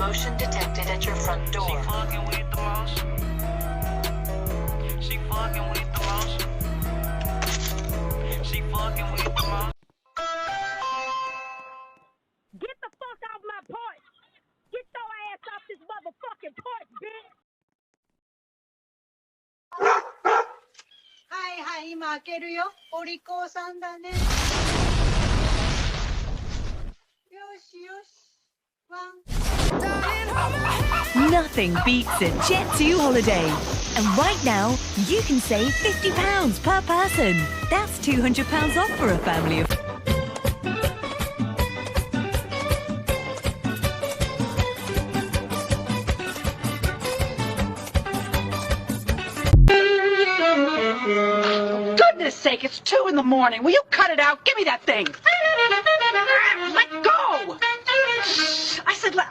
Motion detected at your front door. She fucking with the motion. She fucking with the motion. She fucking with the motion. Get the fuck off my porch! Get your ass off this motherfucking porch, bitch! はいはい、今開けるよ。お利口さんだね。よしよし。ワン。 Nothing beats a Jet2 holiday. And right now, you can save £50 per person. That's £200 off for a family of... Goodness sake, it's 2 in the morning. Will you cut it out? Give me that thing. Let go! I said let...